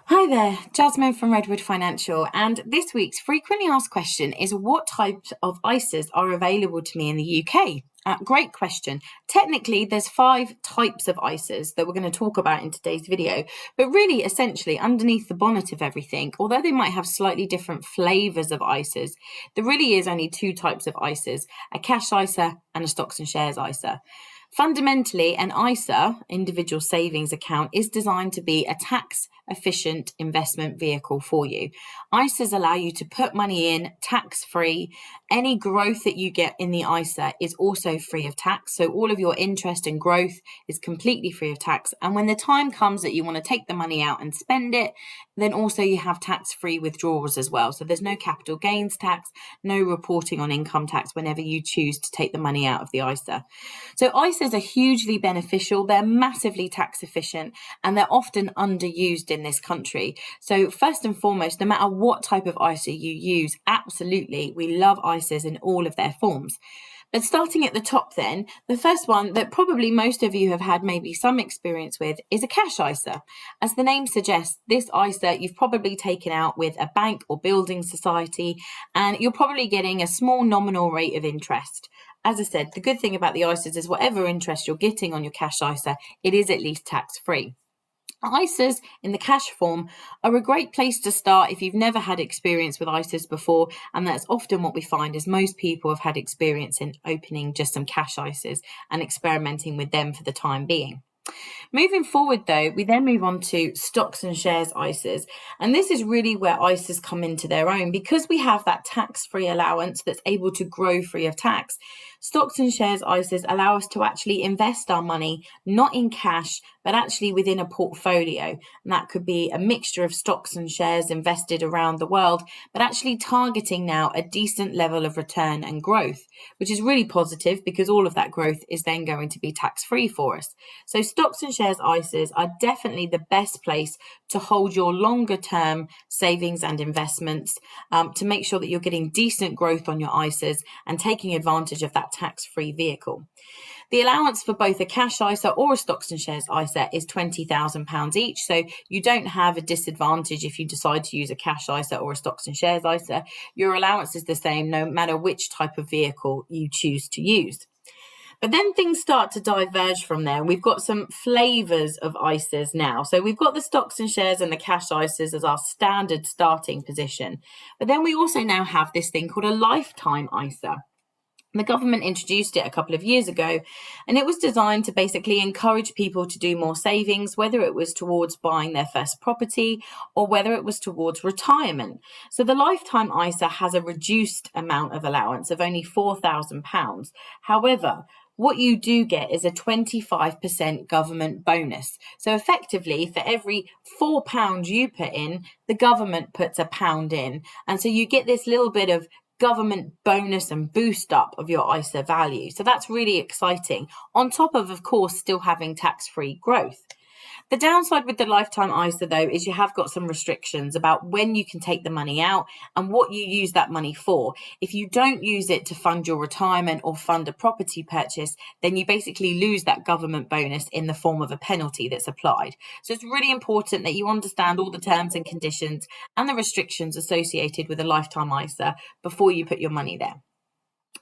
Hi there, Jasmine from Redwood Financial, and this week's frequently asked question is what types of ISAs are available to me in the UK? Great question. Technically, there's 5 types of ISAs that we're going to talk about in today's video, but really, essentially, underneath the bonnet of everything, although they might have slightly different flavours of ISAs, there really is only 2 types of ISAs, a cash ISA and a stocks and shares ISA. Fundamentally, an ISA, individual savings account, is designed to be a tax efficient investment vehicle for you. ISAs allow you to put money in tax free. Any growth that you get in the ISA is also free of tax. So all of your interest and growth is completely free of tax. And when the time comes that you want to take the money out and spend it, then also you have tax free withdrawals as well. So there's no capital gains tax, no reporting on income tax whenever you choose to take the money out of the ISA. So ISAs are hugely beneficial. They're massively tax efficient and they're often underused in this country. So first and foremost, no matter what type of ISA you use, absolutely, we love ISAs in all of their forms. But starting at the top then, the first one that probably most of you have had maybe some experience with is a cash ISA. As the name suggests, this ISA you've probably taken out with a bank or building society, and you're probably getting a small nominal rate of interest. As I said, the good thing about the ISAs is whatever interest you're getting on your cash ISA, it is at least tax-free. ISAs in the cash form are a great place to start if you've never had experience with ISAs before, and that's often what we find is most people have had experience in opening just some cash ISAs and experimenting with them for the time being. Moving forward, though, we then move on to stocks and shares ISAs. And this is really where ISAs come into their own because we have that tax-free allowance that's able to grow free of tax. Stocks and shares ISAs allow us to actually invest our money, not in cash, but actually within a portfolio. And that could be a mixture of stocks and shares invested around the world, but actually targeting now a decent level of return and growth, which is really positive because all of that growth is then going to be tax-free for us. So stocks and shares ISAs are definitely the best place to hold your longer term savings and investments to make sure that you're getting decent growth on your ISAs and taking advantage of that tax-free vehicle. The allowance for both a cash ISA or a stocks and shares ISA is £20,000 each. So you don't have a disadvantage if you decide to use a cash ISA or a stocks and shares ISA. Your allowance is the same no matter which type of vehicle you choose to use. But then things start to diverge from there. We've got some flavors of ISAs now. So we've got the stocks and shares and the cash ISAs as our standard starting position. But then we also now have this thing called a lifetime ISA. The government introduced it a couple of years ago, and it was designed to basically encourage people to do more savings, whether it was towards buying their first property or whether it was towards retirement. So the lifetime ISA has a reduced amount of allowance of only £4,000. However, what you do get is a 25% government bonus. So effectively, for every £4 you put in, the government puts £1 in. And so you get this little bit of government bonus and boost up of your ISA value. So that's really exciting. On top of course, still having tax-free growth. The downside with the lifetime ISA, though, is you have got some restrictions about when you can take the money out and what you use that money for. If you don't use it to fund your retirement or fund a property purchase, then you basically lose that government bonus in the form of a penalty that's applied. So it's really important that you understand all the terms and conditions and the restrictions associated with a lifetime ISA before you put your money there.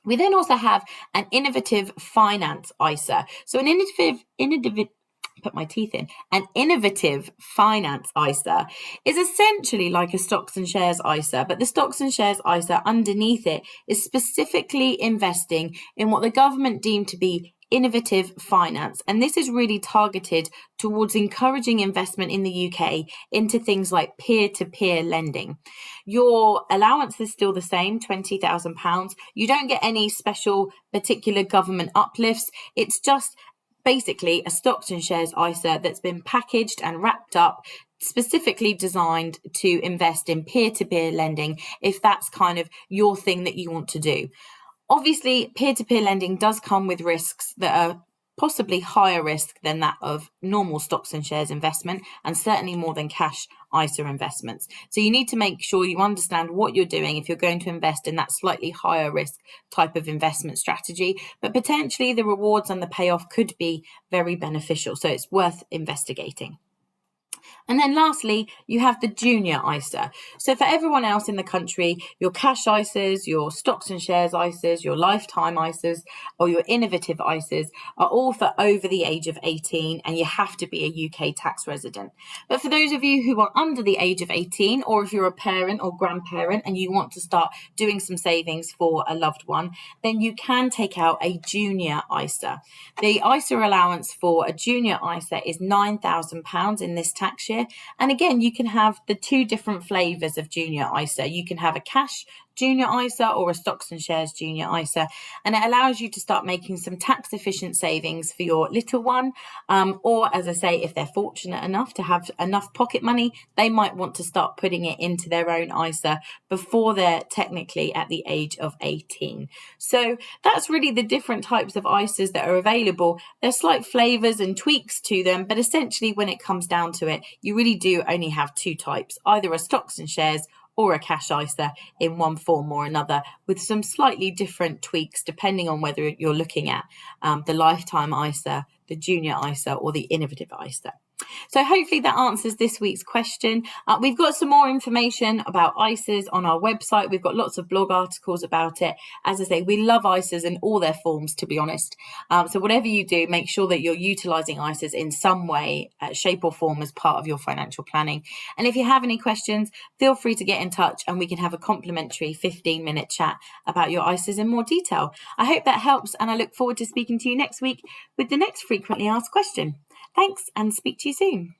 We then also have an innovative finance ISA. So an innovative finance ISA is essentially like a stocks and shares ISA, but the stocks and shares ISA underneath it is specifically investing in what the government deemed to be innovative finance. And this is really targeted towards encouraging investment in the UK into things like peer-to-peer lending. Your allowance is still the same, £20,000. You don't get any special particular government uplifts. It's just basically a stocks and shares ISA that's been packaged and wrapped up, specifically designed to invest in peer-to-peer lending if that's kind of your thing that you want to do. Obviously, peer-to-peer lending does come with risks that are possibly higher risk than that of normal stocks and shares investment, and certainly more than cash ISA investments. So you need to make sure you understand what you're doing if you're going to invest in that slightly higher risk type of investment strategy, but potentially the rewards and the payoff could be very beneficial. So it's worth investigating. And then lastly, you have the junior ISA. So for everyone else in the country, your cash ISAs, your stocks and shares ISAs, your lifetime ISAs, or your innovative ISAs are all for over the age of 18, and you have to be a UK tax resident. But for those of you who are under the age of 18, or if you're a parent or grandparent and you want to start doing some savings for a loved one, then you can take out a junior ISA. The ISA allowance for a junior ISA is £9,000 in this tax year. And again, you can have the two different flavours of junior ISA. You can have a cash junior ISA or a stocks and shares junior ISA, and it allows you to start making some tax efficient savings for your little one, or as I say, if they're fortunate enough to have enough pocket money, they might want to start putting it into their own ISA before they're technically at the age of 18. So that's really the different types of ISAs that are available. There's slight flavours and tweaks to them, but essentially when it comes down to it, you really do only have two types, either a stocks and shares or a cash ISA in one form or another, with some slightly different tweaks depending on whether you're looking at the lifetime ISA, the junior ISA, or the innovative ISA. So hopefully that answers this week's question. We've got some more information about ISAs on our website. We've got lots of blog articles about it. As I say, we love ISAs in all their forms, to be honest. So whatever you do, make sure that you're utilising ISAs in some way, shape or form as part of your financial planning. And if you have any questions, feel free to get in touch and we can have a complimentary 15-minute chat about your ISAs in more detail. I hope that helps, and I look forward to speaking to you next week with the next frequently asked question. Thanks, and speak to you soon.